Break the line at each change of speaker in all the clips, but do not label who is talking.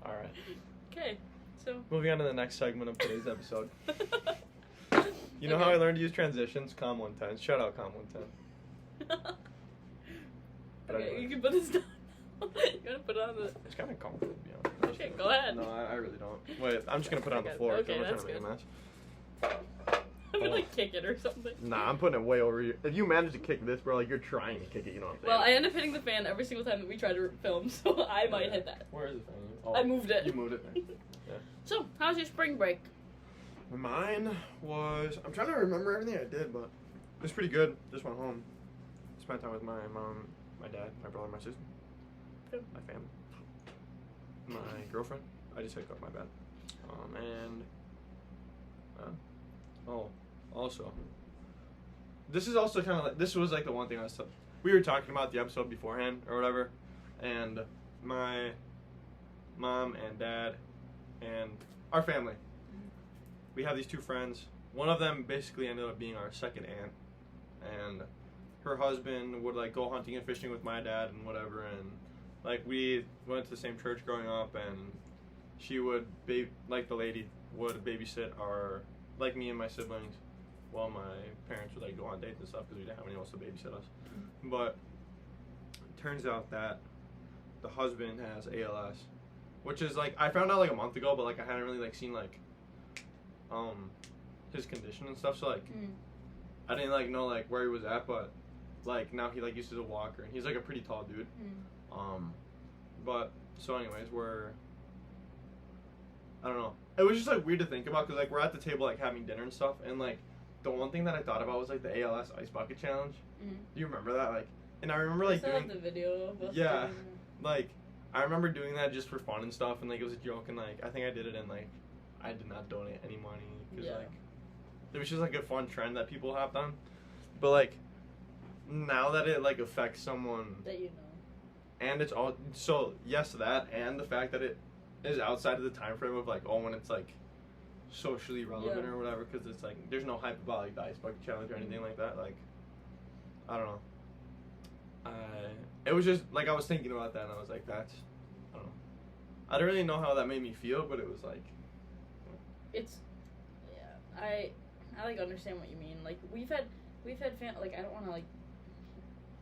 All right.
Okay, so.
Moving on to the next segment of today's episode. You know how I learned to use transitions? Com 110. Shout out Com 110.
Okay,
anyway.
you can put this down. You gotta put it on the.
It's kind of comfortable, to be honest.
Okay, go ahead.
No, I really don't. Wait, I'm just going to put it on the floor.
Okay,
I'm not
that's
trying to make a mess.
I'm gonna like kick it or something.
Nah, I'm putting it way over here. If you manage to kick this, bro, like you're trying to kick it, you know what I'm saying?
Well, I end up hitting the fan every single time that we try to film, so I might hit that.
Where is the fan? Oh,
I moved it.
You moved it. Yeah.
So, how's your spring break?
Mine was. I'm trying to remember everything I did, but it was pretty good. Just went home, spent time with my mom, my dad, my brother, my sister,
Good.
my family, my girlfriend. I just hiccup, my bad. And also, this is also kind of like this was like the one thing we were talking about the episode beforehand or whatever, and my mom and dad and our family. We have these two friends. One of them basically ended up being our second aunt, and her husband would like go hunting and fishing with my dad and whatever, and like we went to the same church growing up, and she would like the lady would babysit our like me and my siblings while my parents would like go on dates and stuff because we didn't have anyone else to babysit us. But it turns out that the husband has ALS, which is like I found out like a month ago, but like I hadn't really like seen like his condition and stuff, so like I didn't like know like where he was at, but like now he like uses a walker and he's like a pretty tall dude. But so anyways, I don't know, it was just like weird to think about because like we're at the table like having dinner and stuff, and like the one thing that I thought about was like the ALS ice bucket challenge. Do you remember that? Like, and I remember like
I
doing
the video of us
yeah
doing
like I remember doing that just for fun and stuff, and like it was a joke, and like I think I did it, and like I did not donate any money because like it was just like a fun trend that people hopped on. But like now that it like affects someone
that you know,
and it's all so yes that and the fact that it is outside of the time frame of like when it's like socially relevant or whatever, because it's like there's no hype about like the ice bucket challenge or anything like that. Like I don't know. It was just like I was thinking about that and I was like, that's I don't know. I don't really know how that made me feel, but it was like
it's I like understand what you mean. Like we've had like I don't want to like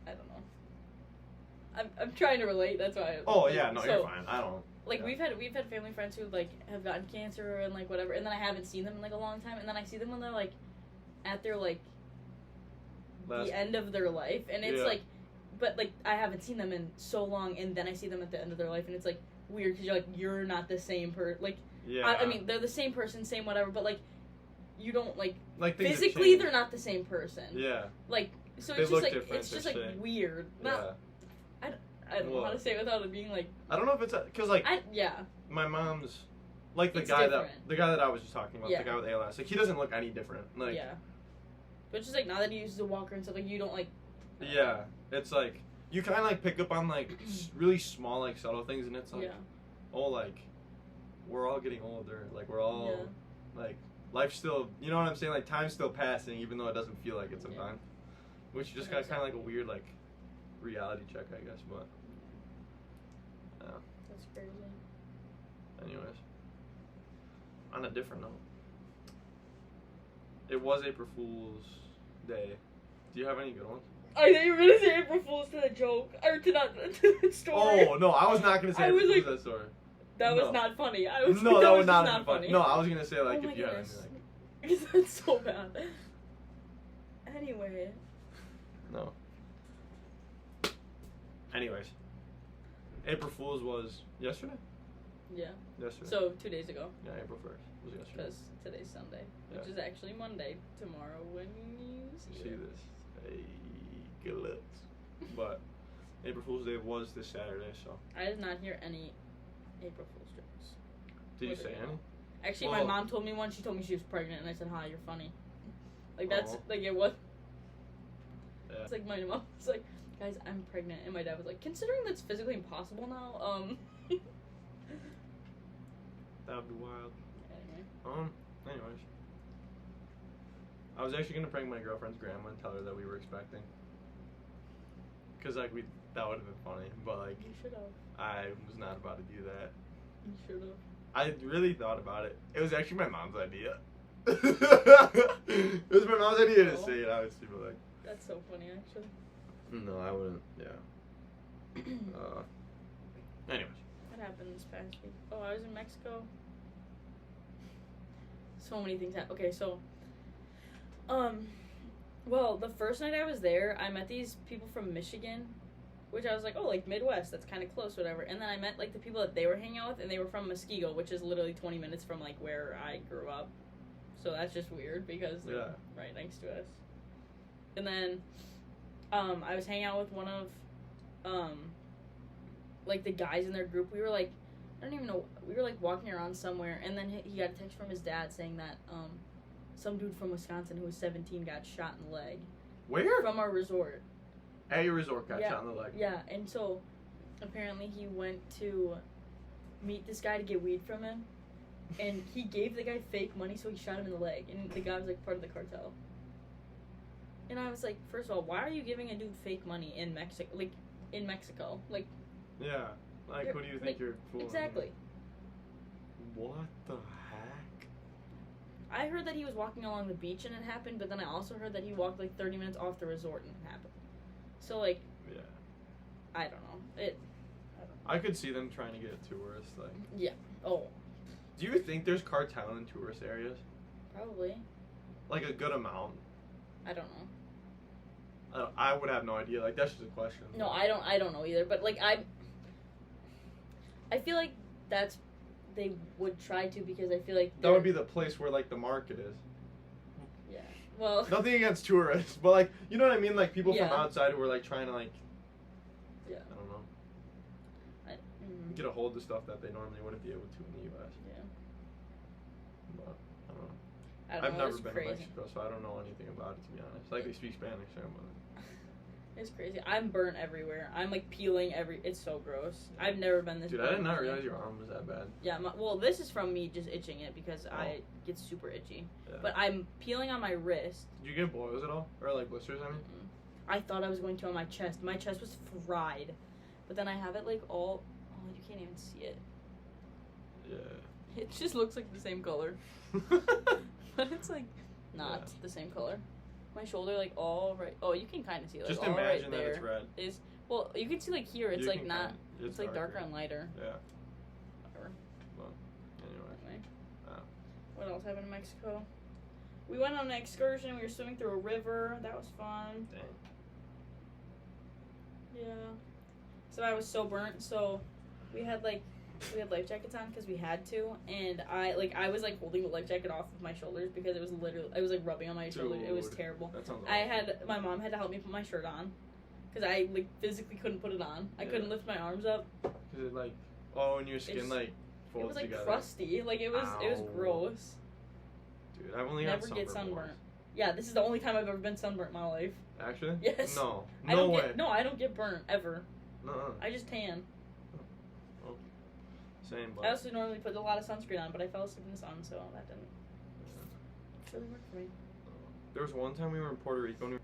I don't know. I'm trying to relate. That's why.
You're fine. I don't.
Like we've had family friends who like have gotten cancer and like whatever, and then I haven't seen them in like a long time, and then I see them when they're like at their like the end of their life, and it's like, but like I haven't seen them in so long, and then I see them at the end of their life, and it's like weird because you're not the same like. I mean, they're the same person, same whatever, but like you don't like physically they're not the same person.
Yeah.
Like so
they
it's just like
different,
it's just like weird. Not, I don't know how to say it without it being like.
I don't know if it's because like. My mom's, like the guy that I was just talking about, the guy with ALS. Like he doesn't look any different. Like. Yeah.
But just like now that he uses a walker and stuff, like you don't like.
Yeah, it's like you kind of like pick up on like really small like subtle things, and it's like, like we're all getting older. Like we're all like life's still, you know what I'm saying? Like time's still passing, even though it doesn't feel like it sometimes. Which just got kind of like a weird like reality check, I guess, but.
That's crazy.
Anyways, on a different note, it was April Fool's Day. Do you have any good ones?
I thought you were gonna say April Fool's to the joke or to the story.
Oh no, I was not gonna say April Fool's to that story.
That was not funny.
That was not funny. No, I was gonna say like if you had anything.
Because that's so bad. Anyway.
No. Anyways, April Fool's was yesterday.
Yeah.
Yesterday.
So 2 days ago.
Yeah, April 1st was yesterday.
Because today's Sunday, which is actually Monday tomorrow when you see
this. Hey, good looks. But April Fool's Day was this Saturday, so.
I did not hear any April Fool's jokes.
Did you say any?
Actually, my mom told me one. She told me she was pregnant, and I said, "Hi, you're funny." Like that's like it was. Yeah. It's like my mom was like, "Guys, I'm pregnant," and my dad was like, "Considering that's physically impossible now,
That would be wild. Anyways. I was actually gonna prank my girlfriend's grandma and tell her that we were expecting. Cause like that would have been funny, but like
you should have.
I was not about to do that.
You should have.
I really thought about it. It was actually my mom's idea. It was my mom's idea to say it. I was super like.
That's so funny, actually.
No, I wouldn't. Yeah. Anyways.
What happened this past week? Oh, I was in Mexico. So many things happened. Okay, so, well, the first night I was there, I met these people from Michigan, which I was like, oh, like Midwest, that's kind of close, whatever. And then I met like the people that they were hanging out with, and they were from Muskego, which is literally 20 minutes from like where I grew up. So that's just weird because they're right next to us. And then, I was hanging out with one of, like the guys in their group. We were like, I don't even know. We were like walking around somewhere, and then he got a text from his dad saying that some dude from Wisconsin who was 17 got shot in the leg.
Where?
From our resort.
At your resort, got shot in the leg.
Yeah, and so apparently he went to meet this guy to get weed from him, and he gave the guy fake money, so he shot him in the leg, and the guy was like part of the cartel. And I was like, first of all, why are you giving a dude fake money in Mexico? Like in Mexico, like.
Yeah. Like, who do you think you're fooling?
Exactly.
What the heck?
I heard that he was walking along the beach and it happened, but then I also heard that he walked like 30 minutes off the resort and it happened. So, like...
Yeah.
I don't know. I don't know.
I could see them trying to get tourists, like...
Yeah. Oh.
Do you think there's cartel in tourist areas?
Probably.
Like, a good amount?
I don't know.
I would have no idea. Like, that's just a question.
No, I don't know either, but, like, I feel like they would try to because I feel like
that would be the place where like the market is.
Yeah. Well.
Nothing against tourists, but like you know what I mean, like people from outside who are like trying to like.
Yeah.
I don't know. Get a hold of stuff that they normally wouldn't be able to in the U.S.
Yeah.
But I don't know.
I've
never been to Mexico, so I don't know anything about it to be honest. Like they speak Spanish there, but.
It's crazy. I'm burnt everywhere. I'm like peeling it's so gross. I've never been this.
Dude, I did not realize your arm was that bad.
Yeah, well, this is from me just itching it because I get super itchy.
Yeah.
But I'm peeling on my wrist.
Did you get boils at all, or like blisters? I mean.
I thought I was going to on my chest. My chest was fried, but then I have it like all. Oh, you can't even see it.
Yeah.
It just looks like the same color, but it's like not the same color. My shoulder, like all right. Oh, you can kind of see like
just
all
imagine
right
that
there
it's red.
is well, you can see like here. It's like not. It's like darker and lighter.
Yeah.
Whatever.
Well, anyway.
What else happened in Mexico? We went on an excursion. We were swimming through a river. That was fun.
Dang.
Yeah. So I was so burnt. So we had life jackets on because we had to, and I was like holding the life jacket off of my shoulders because it was like rubbing on my shoulder. It was terrible.
That sounds awful.
My mom had to help me put my shirt on because I like physically couldn't put it on. I couldn't lift my arms up.
Cause it like and your skin like folds together.
It was like crusty. Like it was gross.
Dude, I've only
never get sunburnt. Once. Yeah, this is the only time I've ever been sunburnt in my life.
Actually?
Yes.
No way.
I don't get burnt ever.
No.
I just tan.
Same, but
I also normally put a lot of sunscreen on, but I fell asleep in the sun, so that didn't really work for me.
There was one time we were in Puerto Rico, and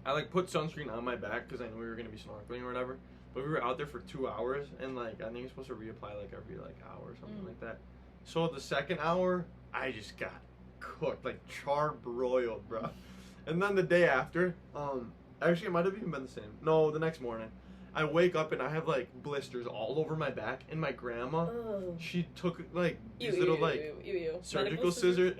I like put sunscreen on my back because I knew we were gonna be snorkeling or whatever. But we were out there for 2 hours, and like I think you're supposed to reapply like every like hour or something like that. So the second hour, I just got cooked, like charbroiled, bro. And then the day after, actually it might have even been the same. No, the next morning. I wake up and I have like blisters all over my back, and my grandma, she took like these little surgical scissors,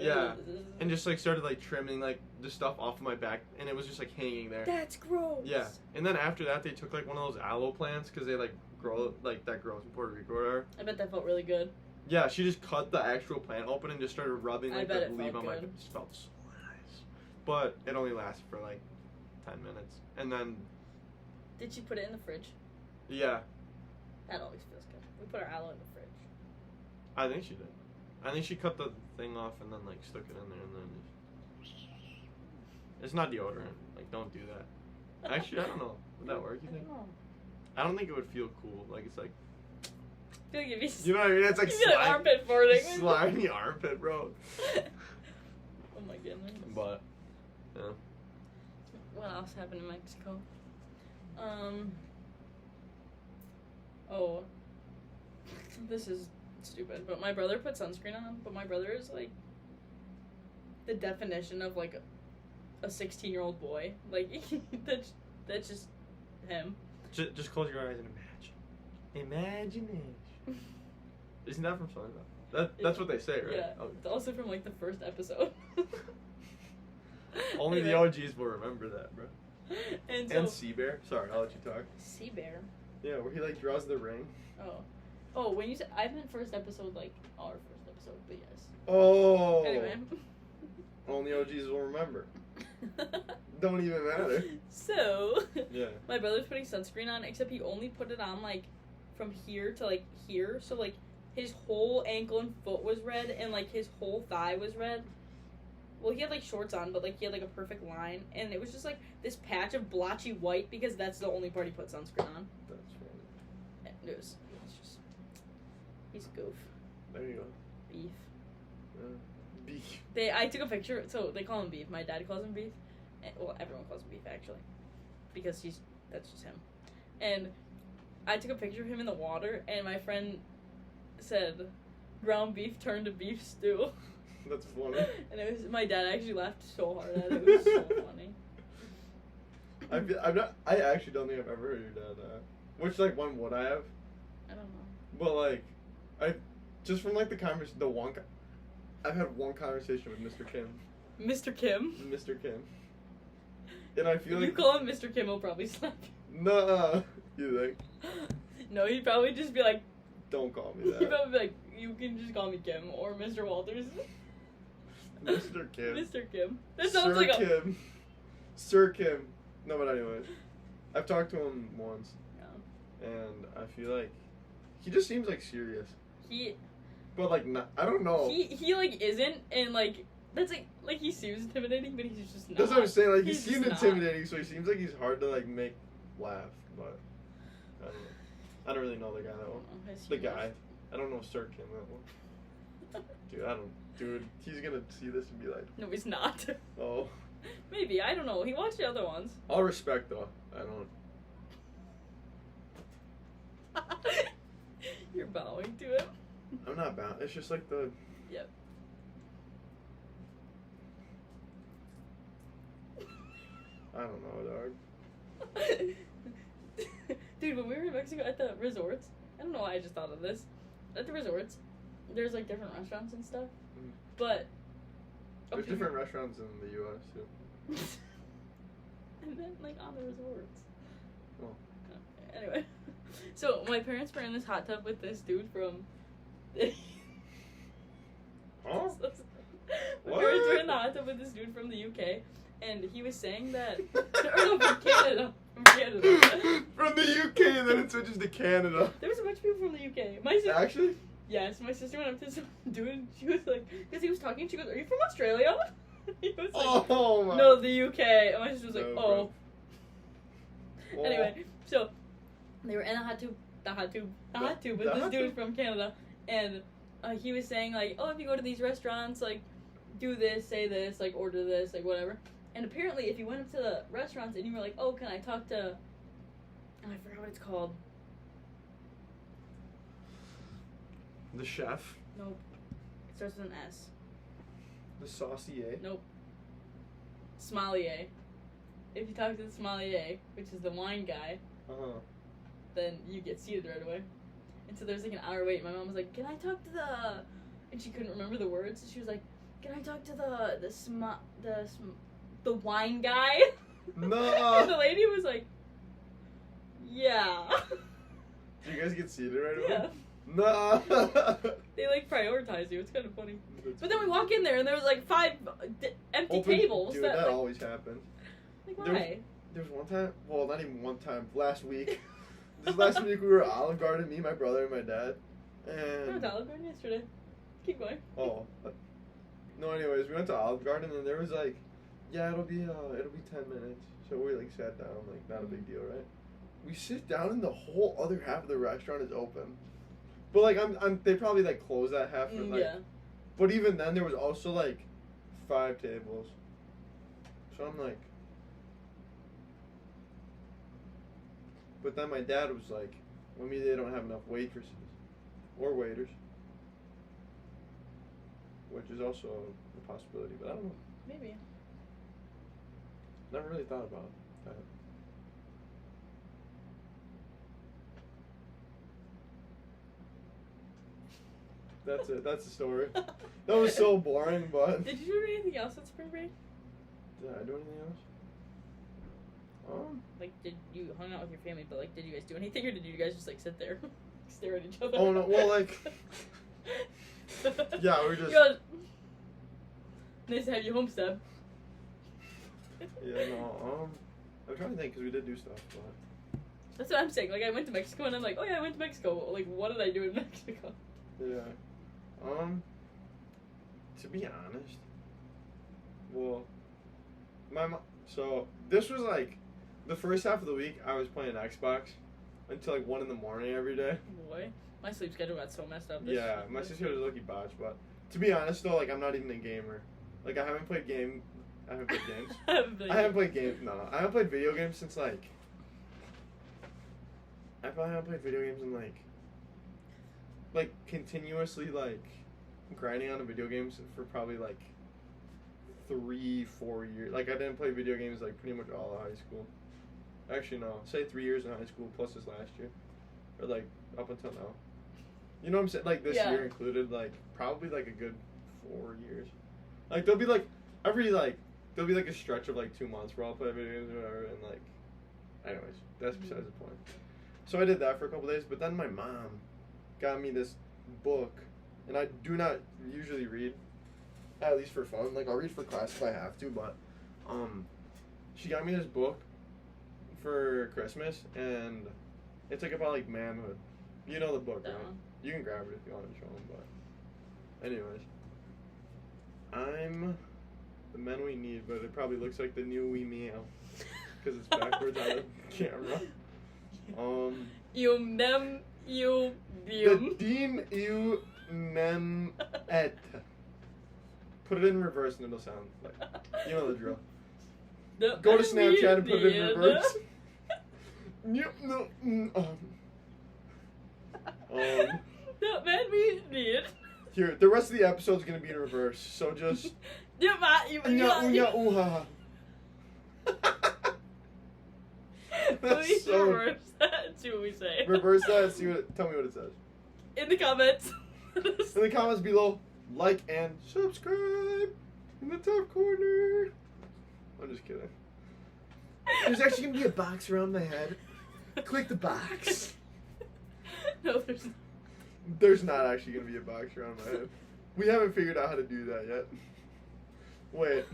and just like started like trimming like the stuff off of my back, and it was just like hanging there.
That's gross.
Yeah, and then after that they took like one of those aloe plants because they like grow like that grows in Puerto Rico or whatever.
I bet that felt really good.
Yeah, she just cut the actual plant open and just started rubbing like the leaf on my face. It felt so nice, but it only lasted for like 10 minutes, and then.
Did she put it in the fridge?
Yeah.
That always feels good. We put our aloe in the fridge.
I think she did. I think she cut the thing off and then like stuck it in there and then just... It's not deodorant. Like, don't do that. Actually, I don't know. Would that work, you think? I don't think it would feel cool. Like, it's like...
I feel like it'd be...
You know what I mean? It's like
slime, like armpit farting.
Slimy armpit, bro.
Oh my goodness.
But, yeah.
What else happened in Mexico? stupid. But my brother put sunscreen on. But my brother is like the definition of like a 16-year-old boy. Like that's just him.
Just close your eyes and imagine. Imagination. Isn't that from SpongeBob? That's what they say, right?
Yeah.
Oh.
It's also from like the first episode.
Only the OGs will remember that, bro.
And
Sea-Bear. Sorry, I'll let you talk.
Sea-Bear.
Yeah, where he like draws the ring.
Oh, when you said I meant first episode, like our first episode, but yes.
Oh.
Anyway.
Only OGs will remember. Don't even matter.
So.
Yeah.
My brother's putting sunscreen on, except he only put it on like from here to like here, so like his whole ankle and foot was red, and like his whole thigh was red. Well, he had like shorts on, but like he had like a perfect line, and it was just like this patch of blotchy white because that's the only part he put sunscreen on.
That's funny.
And it was just he's a goof.
There you go.
Beef.
Beef.
I took a picture, so they call him Beef. My dad calls him Beef. Well, everyone calls him Beef actually, because that's just him. And I took a picture of him in the water, and my friend said, "Ground beef turned to beef stew."
That's funny.
And it was my dad actually laughed so hard at it. It was so funny.
I actually don't think I've ever heard your dad that. Which like one would I have?
I don't know.
But like, I just from like the conversation, I've had one conversation with Mr. Kim.
Mr. Kim.
Mr. Kim. And I feel
if
like
you call him Mr. Kim, he'll probably slap you.
Nah. You think?
No, he'd probably just be like.
Don't call me that.
He'd probably be like, you can just call me Kim or Mr. Walters.
Mr. Kim.
Mr. Kim. That sounds
Sir
like
Kim. Sir Kim. No, but anyways, I've talked to him once.
Yeah.
And I feel like he just seems like serious.
But
like not, I don't know.
He like isn't, and like that's like he seems intimidating, but he's just not.
That's what I'm saying. Like he
He's
seems
just
intimidating, so he seems like he's hard to like make laugh. But I don't know. I don't really know the guy that well. The guy. I don't know Sir Kim that well. Dude, he's gonna see this and be like,
no, he's not.
Oh.
Maybe, I don't know. He watched the other ones.
All respect though. I don't.
You're bowing to it.
I'm not bound. It's just like the.
Yep.
I don't know, dog.
Dude, when we were in Mexico at the resorts, I don't know why I just thought of this. At the resorts, there's like different restaurants and stuff.
Mm.
But
there's different restaurants in the U.S. too.
And then like on the resorts.
Oh.
Anyway, so my parents were in this hot tub with this dude from.
Huh?
My parents were in the hot tub with this dude from the UK, and he was saying that. Or no, from Canada. From Canada.
From the UK, and then it switches to Canada.
There was a bunch of people from the UK. My sister.
Actually?
Yes, my sister went up to some dude, and she was like, because he was talking, she goes, "Are you from Australia?" He was like,
"Oh my."
No, the UK. And my sister was like,
No,
"Oh." Anyway, so they were in the hot tub with this dude from Canada, and he was saying like, "Oh, if you go to these restaurants, like, do this, say this, like, order this, like, whatever." And apparently, if you went up to the restaurants and you were like, "Oh, can I talk to?" I forgot what it's called.
The chef.
Nope. It starts with an S.
The saucier.
Nope. Sommelier. If you talk to the sommelier, which is the wine guy, then you get seated right away. And so there's like an hour wait. My mom was like, "Can I talk to the?" And she couldn't remember the words. So she was like, "Can I talk to the wine guy?"
No.
And the lady was like, "Yeah."
Do you guys get seated right away?
Yeah.
No.
They like prioritize you. It's kind of funny. But then we walk in there and there was like 5 empty tables.
Dude,
that
like,
like,
always happens.
Like why?
There was one time. Well, not even one time. Last week. This last week we were at Olive Garden. Me, my brother, and my dad. And
I went to Olive Garden yesterday. Keep going.
Oh. No, anyways, we went to Olive Garden and there was like, yeah, it'll be 10 minutes. So we like sat down, like not a big deal, right? We sit down and the whole other half of the restaurant is open. But like they probably like close that half for like.
Yeah.
But even then, there was also like 5 tables. So I'm like. But then my dad was like, "Well, maybe they don't have enough waitresses or waiters." which is also a possibility, but I don't know.
Maybe.
Never really thought about that. That's it. That's the story. That was so boring, but...
Did you do anything else at spring break?
Did I do anything else?
Like, did you hung out with your family, but, like, did you guys do anything, or did you guys just, like, sit there, stare at each other?
Oh, no, well, like... yeah, we just...
Nice to have you home, Steb.
Yeah, no, I'm trying to think, because we did do stuff, but...
That's what I'm saying. Like, I went to Mexico, and I'm like, oh, yeah, I went to Mexico. Like, what did I do in Mexico?
Yeah. To be honest, well, my mom, so this was like, the first half of the week I was playing Xbox until like 1 in the morning every day.
Boy, my sleep schedule got so messed up.
Yeah, my sister was lucky botch, but to be honest though, like I'm not even a gamer. Like I haven't played games. I haven't played games. No, I haven't played video games since like, I probably haven't played video games in like continuously like grinding on the video games for probably like 3-4 years. Like I didn't play video games like pretty much all of high school. Actually no, say 3 years in high school plus this last year, or like up until now. You know what I'm saying? Like this year included, like probably like a good 4 years. Like there'll be like a stretch of like 2 months where I'll play video games or whatever, and like, anyways, that's besides the point. So I did that for a couple days, but then my mom got me this book, and I do not usually read, at least for fun. Like I'll read for class if I have to, but she got me this book for Christmas, and it's like about like manhood. You know the book, right? You can grab it if you want to show them, but anyways, I'm the men we need, but it probably looks like the new We Meow because it's backwards on the camera.
You mem you
the Dean you mem et. Put it in reverse and it'll sound like, you know the drill. Go to Snapchat and put it in reverse.
That man we need.
Here, the rest of the episode's gonna be in reverse, so just.
Please reverse that and see what we say.
Reverse that and tell me what it says.
In the comments.
In the comments below, like and subscribe in the top corner. I'm just kidding. There's actually gonna be a box around my head. Click the box.
No, there's not.
There's not actually gonna be a box around my head. We haven't figured out how to do that yet. Wait.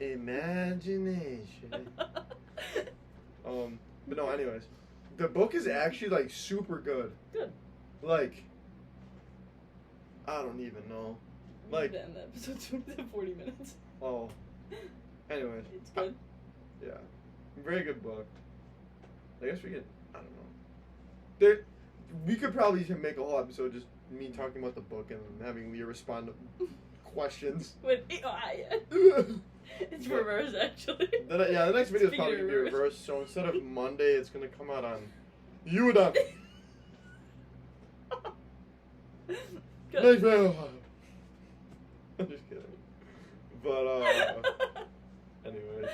Imagination. But no, anyways. The book is actually, like, super good.
Good.
Like, I don't even know. Like,
the episode took 40 minutes.
Oh. Anyways.
It's good.
Yeah. Very good book. I guess we could, I don't know. We could probably make a whole episode just me talking about the book and having Leah respond to questions.
It's reverse, actually.
The next video is probably going to be reversed, so instead of Monday, it's going to come out on Udemy. I'm just kidding. But, anyways.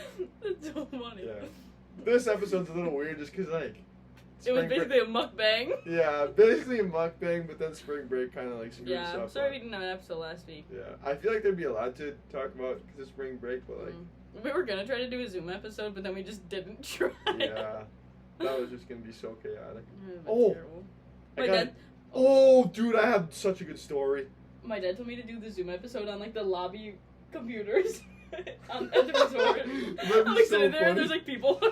That's so funny.
Yeah. This episode's a little weird just because, like,
it was basically a mukbang.
Yeah, basically a mukbang, but then spring break kind of like screwed us up.
Yeah, I'm sorry we didn't have an episode last week.
Yeah, I feel like there'd be a lot to talk about because of spring break, but like...
We were going to try to do a Zoom episode, but then we just didn't try.
Yeah, that was just going to be so chaotic.
Oh,
dude, I have such a good story.
My dad told me to do the Zoom episode on like the lobby computers at the resort. I'm like sitting there and there's like people.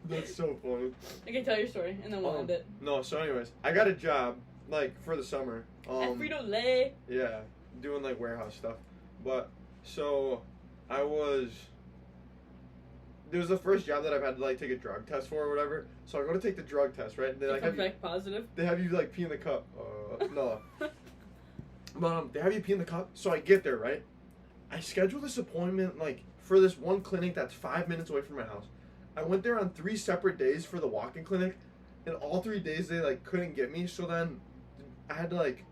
That's so funny.
Okay, tell your story and then we'll end it.
No, so anyways, I got a job like for the summer.
At Frito-Lay.
Yeah, doing like warehouse stuff. But so it was the first job that I've had to like take a drug test for or whatever. So I go to take the drug test, right? And then
come back positive.
They have you like pee in the cup. No. They have you pee in the cup. So I get there, right? I scheduled this appointment like for this one clinic that's 5 minutes away from my house. I went there on 3 separate days for the walk-in clinic, and all 3 days they like couldn't get me. So then I had to like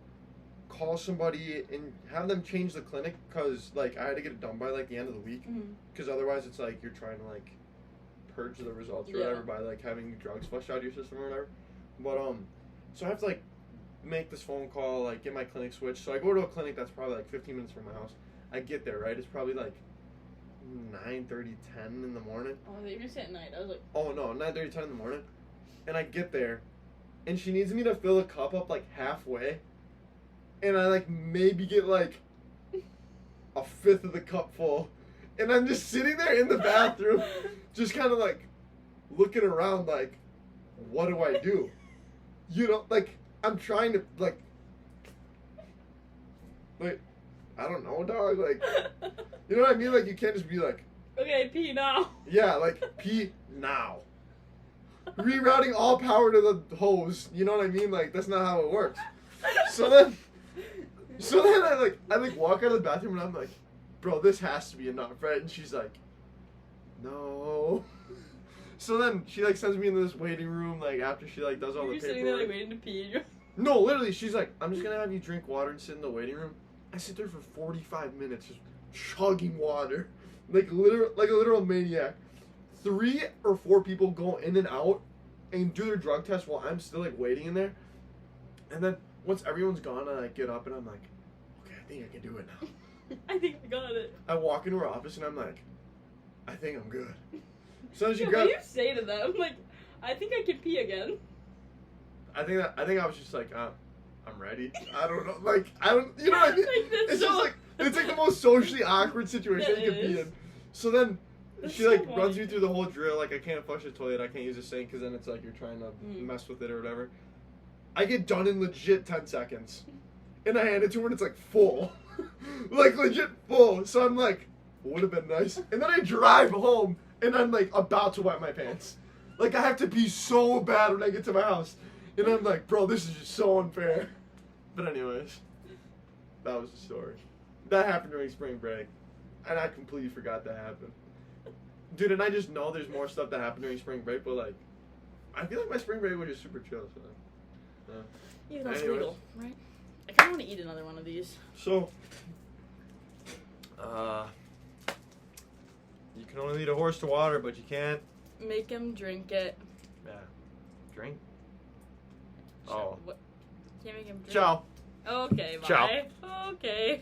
call somebody and have them change the clinic because like I had to get it done by like the end of the week because otherwise it's like you're trying to like purge the results or whatever by like having drugs flushed out of your system or whatever. But so I have to like make this phone call, like get my clinic switched. So I go to a clinic that's probably like 15 minutes from my house. I get there, right? It's probably like 9:30, 10 in the morning.
Oh, they even said at night. I was like,
oh no, 9:30, 10 in the morning. And I get there, and she needs me to fill the cup up like halfway. And I like maybe get like a fifth of the cup full. And I'm just sitting there in the bathroom, just kind of like looking around like, what do I do? You know, like I'm trying to like I don't know, dog. Like, you know what I mean? Like you can't just be like,
okay, pee now.
Yeah, like pee now. Rerouting all power to the hose. You know what I mean? Like that's not how it works. So then I walk out of the bathroom and I'm like, bro, this has to be enough, right? And she's like, no. So then she like sends me into this waiting room like after she like does all the paperwork. You're sitting there like waiting to pee. No, literally, she's like, I'm just gonna have you drink water and sit in the waiting room. I sit there for 45 minutes just chugging water, like a literal maniac. 3 or 4 people go in and out and do their drug test while I'm still like waiting in there. And then once everyone's gone, I like, get up and I'm like, okay, I think I can do it now.
I think I got it.
I walk into her office and I'm like, I think I'm good. So she
What do you say to them? Like, I think I can pee again.
I think I was just like, I'm ready. I don't know, like I don't, you know what I mean?
Like,
it's just like it's like the most socially awkward situation you could be in. So then she like runs me through the whole drill. Like I can't flush the toilet, I can't use the sink because then it's like you're trying to mess with it or whatever. I get done in legit 10 seconds, and I hand it to her and it's like full, like legit full. So I'm like, would have been nice. And then I drive home and I'm like about to wet my pants. Like I have to pee so bad when I get to my house. And I'm like, bro, this is just so unfair. But anyways, that was the story. That happened during spring break. And I completely forgot that happened. Dude, and I just know there's more stuff that happened during spring break, but like, I feel like my spring break was just super chill. So,
yeah, that's legal, right? I kind of want to eat another one of these.
So, you can only lead a horse to water, but you can't
make him drink it.
Yeah. Drink?
Oh. What? Can't make him drink.
Ciao.
Okay, bye.
Ciao.
Okay.